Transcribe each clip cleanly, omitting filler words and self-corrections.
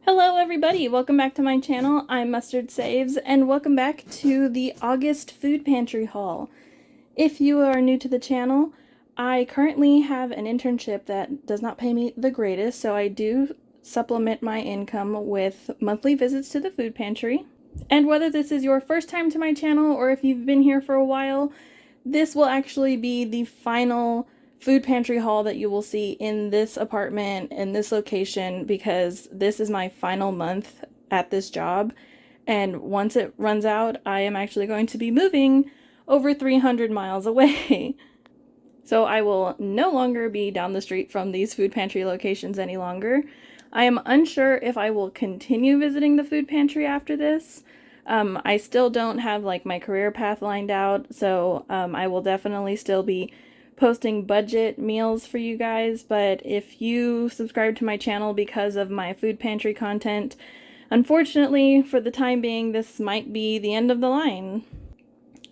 Hello everybody, welcome back to my channel. I'm Mustard Saves, and welcome back to the August Food Pantry haul. If you are new to the channel, I currently have an internship that does not pay me the greatest, so I do supplement my income with monthly visits to the food pantry. And whether this is your first time to my channel or if you've been here for a while, this will actually be the final food pantry haul that you will see in this apartment, in this location, because this is my final month at this job. And once it runs out, I am actually going to be moving over 300 miles away. So I will no longer be down the street from these food pantry locations any longer. I am unsure if I will continue visiting the food pantry after this. I still don't have like my career path lined out, so I will definitely still be posting budget meals for you guys, but if you subscribe to my channel because of my food pantry content, unfortunately, for the time being, this might be the end of the line.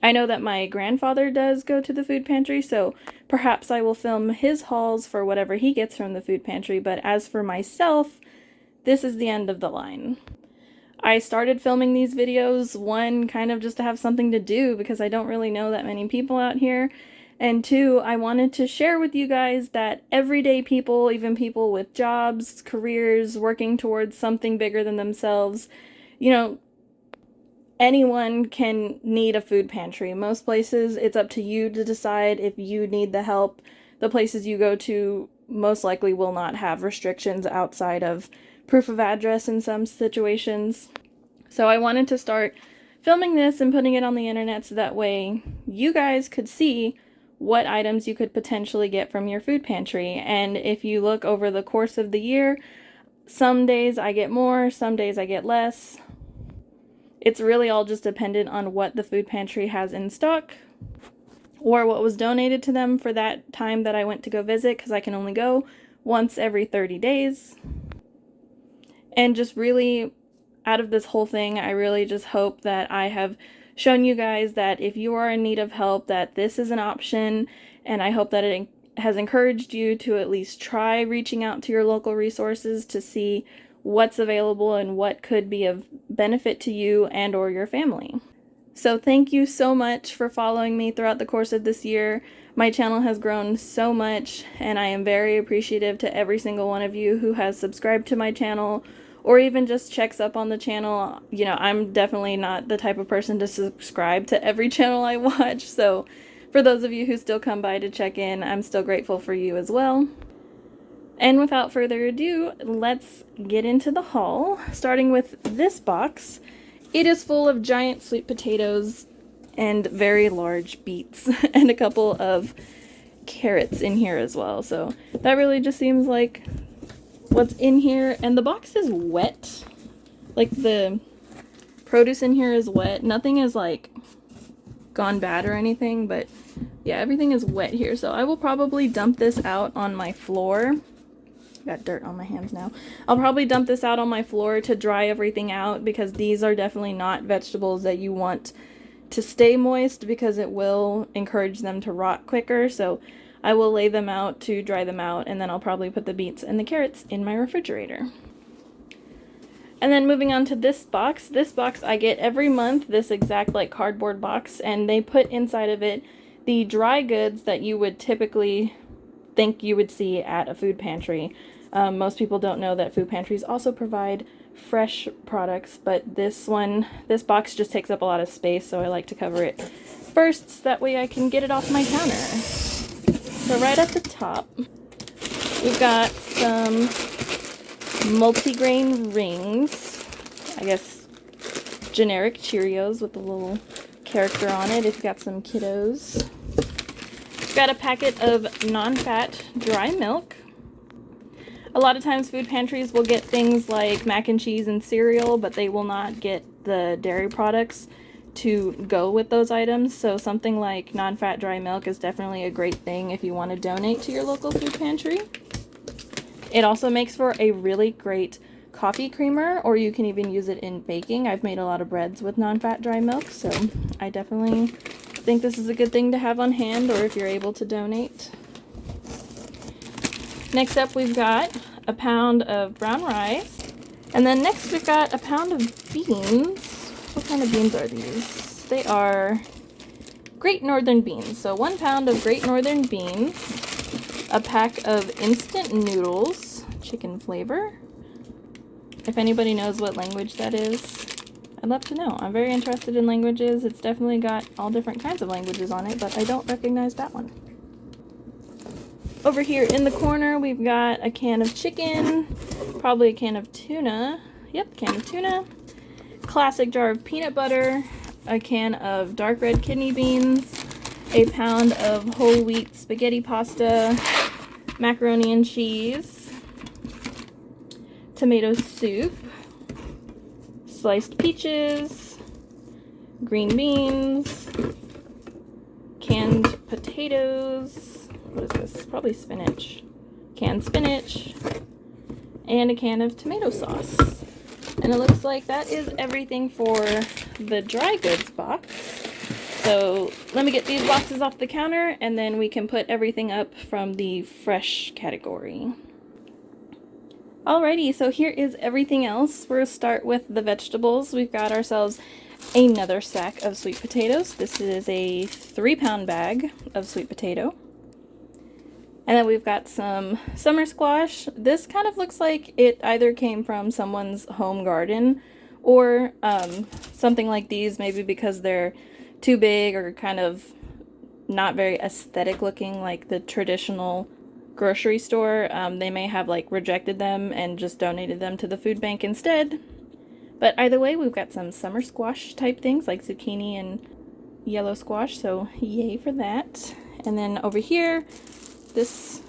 I know that my grandfather does go to the food pantry, so perhaps I will film his hauls for whatever he gets from the food pantry, but as for myself, this is the end of the line. I started filming these videos, one, kind of just to have something to do because I don't really know that many people out here, and two, I wanted to share with you guys that everyday people, even people with jobs, careers, working towards something bigger than themselves, you know, anyone can need a food pantry. Most places, it's up to you to decide if you need the help. The places you go to most likely will not have restrictions outside of proof of address in some situations. So I wanted to start filming this and putting it on the internet so that way you guys could see what items you could potentially get from your food pantry. And if you look over the course of the year, some days I get more, some days I get less. It's really all just dependent on what the food pantry has in stock or what was donated to them for that time that I went to go visit, because I can only go once every 30 days. And just really, out of this whole thing, I really just hope that I have shown you guys that if you are in need of help, that this is an option, and I hope that it has encouraged you to at least try reaching out to your local resources to see what's available and what could be of benefit to you and or your family. So thank you so much for following me throughout the course of this year. My channel has grown so much, and I am very appreciative to every single one of you who has subscribed to my channel or even just checks up on the channel. You know, I'm definitely not the type of person to subscribe to every channel I watch, so for those of you who still come by to check in, I'm still grateful for you as well. And without further ado, let's get into the haul, starting with this box. It is full of giant sweet potatoes and very large beets and a couple of carrots in here as well, so that really just seems like what's in here. And the box is wet, like the produce in here is wet. Nothing is like gone bad or anything, but yeah, everything is wet here, so I will probably dump this out on my floor. Got dirt on my hands now. I'll probably dump this out on my floor to dry everything out, because these are definitely not vegetables that you want to stay moist, because it will encourage them to rot quicker. So I will lay them out to dry them out, and then I'll probably put the beets and the carrots in my refrigerator. And then moving on to this box I get every month, this exact like cardboard box, and they put inside of it the dry goods that you would typically think you would see at a food pantry. Most people don't know that food pantries also provide fresh products, but this box just takes up a lot of space, so I like to cover it first, so that way I can get it off my counter. So right at the top, we've got some multigrain rings, I guess generic Cheerios with a little character on it if you've got some kiddos. We've got a packet of non-fat dry milk. A lot of times food pantries will get things like mac and cheese and cereal, but they will not get the dairy products to go with those items, so something like non-fat dry milk is definitely a great thing if you want to donate to your local food pantry. It also makes for a really great coffee creamer, or you can even use it in baking. I've made a lot of breads with non-fat dry milk, so I definitely think this is a good thing to have on hand, or if you're able to donate. Next up, we've got a pound of brown rice, And then next we've got a pound of beans. What kind of beans are these? They are Great Northern beans. So 1 pound of Great Northern beans, a pack of instant noodles, chicken flavor. If anybody knows what language that is, I'd love to know. I'm very interested in languages. It's definitely got all different kinds of languages on it, but I don't recognize that one. Over here in the corner, we've got a can of chicken, probably a can of tuna. Yep, can of tuna. Classic jar of peanut butter, a can of dark red kidney beans, a pound of whole wheat spaghetti pasta, macaroni and cheese, tomato soup, sliced peaches, green beans, canned potatoes, what is this? Probably spinach. Canned spinach, and a can of tomato sauce. And it looks like that is everything for the dry goods box. So let me get these boxes off the counter and then we can put everything up from the fresh category. Alrighty, so here is everything else. We'll start with the vegetables. We've got ourselves another sack of sweet potatoes. This is a 3-pound bag of sweet potato. And then we've got some summer squash. This kind of looks like it either came from someone's home garden or something like these, maybe because they're too big or kind of not very aesthetic looking like the traditional grocery store. They may have like rejected them and just donated them to the food bank instead. But either way, we've got some summer squash type things like zucchini and yellow squash, so yay for that. And then over here, this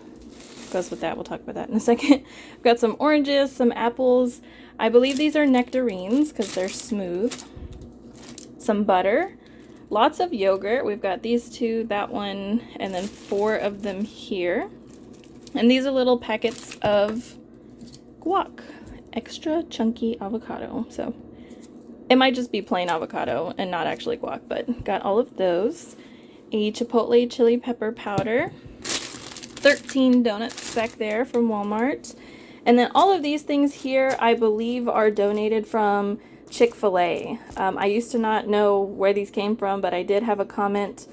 goes with that. We'll talk about that in a second. I've got some oranges, some apples. I believe these are nectarines because they're smooth. Some butter. Lots of yogurt. We've got these 2, that one, and then 4 of them here. And these are little packets of guac. Extra chunky avocado. So it might just be plain avocado and not actually guac, but got all of those. A chipotle chili pepper powder. 13 donuts back there from Walmart. And then all of these things here, I believe, are donated from Chick-fil-A. I used to not know where these came from, but I did have a comment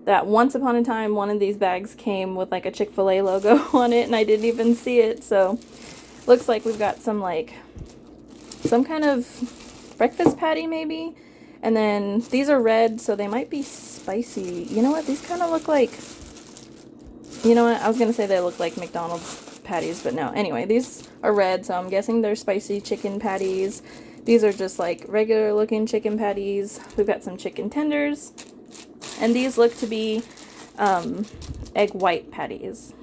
that once upon a time, one of these bags came with like a Chick-fil-A logo on it, and I didn't even see it. So looks like we've got some kind of breakfast patty maybe. And then these are red, so they might be spicy. You know what? These kind of look like, you know what? I was going to say they look like McDonald's patties, but no. Anyway, these are red, so I'm guessing they're spicy chicken patties. These are just like regular looking chicken patties. We've got some chicken tenders. And these look to be egg white patties.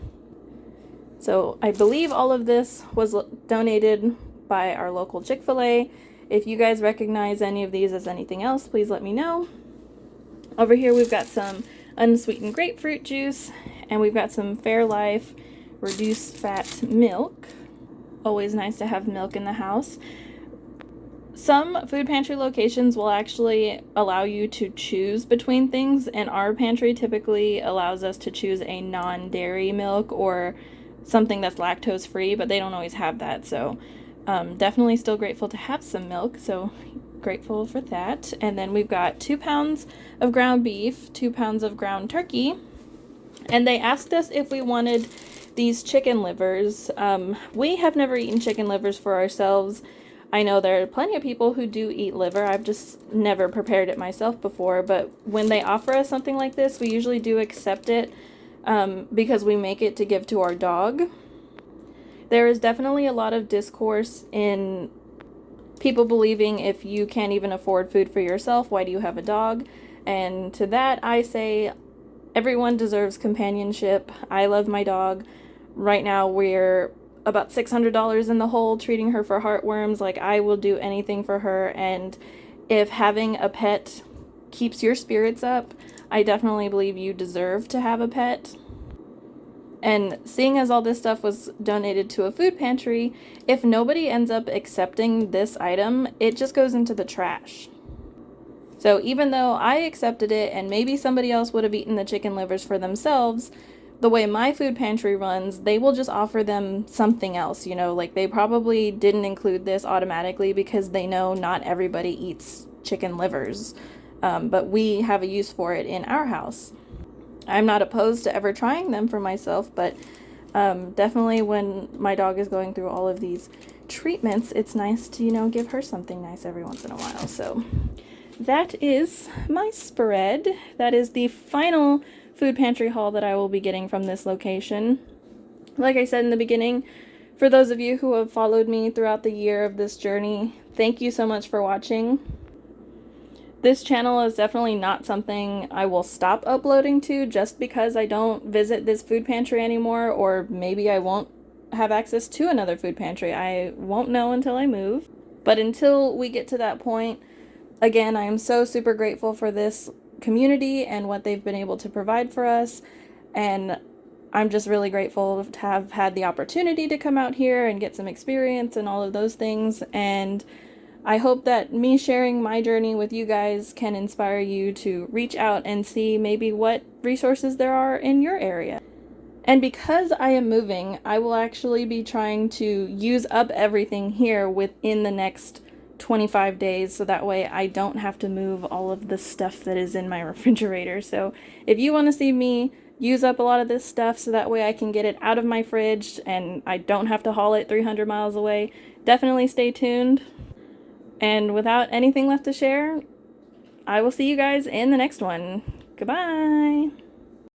So I believe all of this was donated by our local Chick-fil-A. If you guys recognize any of these as anything else, please let me know. Over here we've got some unsweetened grapefruit juice, and we've got some Fairlife reduced fat milk. Always nice to have milk in the house. Some food pantry locations will actually allow you to choose between things, and our pantry typically allows us to choose a non-dairy milk or something that's lactose free, but they don't always have that. So definitely still grateful to have some milk, so grateful for that. And then we've got 2 pounds of ground beef, 2 pounds of ground turkey, and they asked us if we wanted these chicken livers. We have never eaten chicken livers for ourselves. I know there are plenty of people who do eat liver. I've just never prepared it myself before, but when they offer us something like this, we usually do accept it because we make it to give to our dog. There is definitely a lot of discourse in people believing if you can't even afford food for yourself, why do you have a dog? And to that, I say everyone deserves companionship. I love my dog. Right now, we're about $600 in the hole treating her for heartworms. Like, I will do anything for her, and if having a pet keeps your spirits up, I definitely believe you deserve to have a pet. And seeing as all this stuff was donated to a food pantry, if nobody ends up accepting this item, it just goes into the trash. So even though I accepted it and maybe somebody else would have eaten the chicken livers for themselves, the way my food pantry runs, they will just offer them something else, you know, like they probably didn't include this automatically because they know not everybody eats chicken livers, but we have a use for it in our house. I'm not opposed to ever trying them for myself, but definitely when my dog is going through all of these treatments, it's nice to, you know, give her something nice every once in a while. So that is my spread. That is the final food pantry haul that I will be getting from this location. Like I said in the beginning, for those of you who have followed me throughout the year of this journey, thank you so much for watching. This channel is definitely not something I will stop uploading to just because I don't visit this food pantry anymore, or maybe I won't have access to another food pantry. I won't know until I move. But until we get to that point, again, I am so super grateful for this community and what they've been able to provide for us, and I'm just really grateful to have had the opportunity to come out here and get some experience and all of those things, and I hope that me sharing my journey with you guys can inspire you to reach out and see maybe what resources there are in your area. And because I am moving, I will actually be trying to use up everything here within the next 25 days, so that way I don't have to move all of the stuff that is in my refrigerator. So if you want to see me use up a lot of this stuff so that way I can get it out of my fridge and I don't have to haul it 300 miles away, definitely stay tuned. And without anything left to share, I will see you guys in the next one. Goodbye!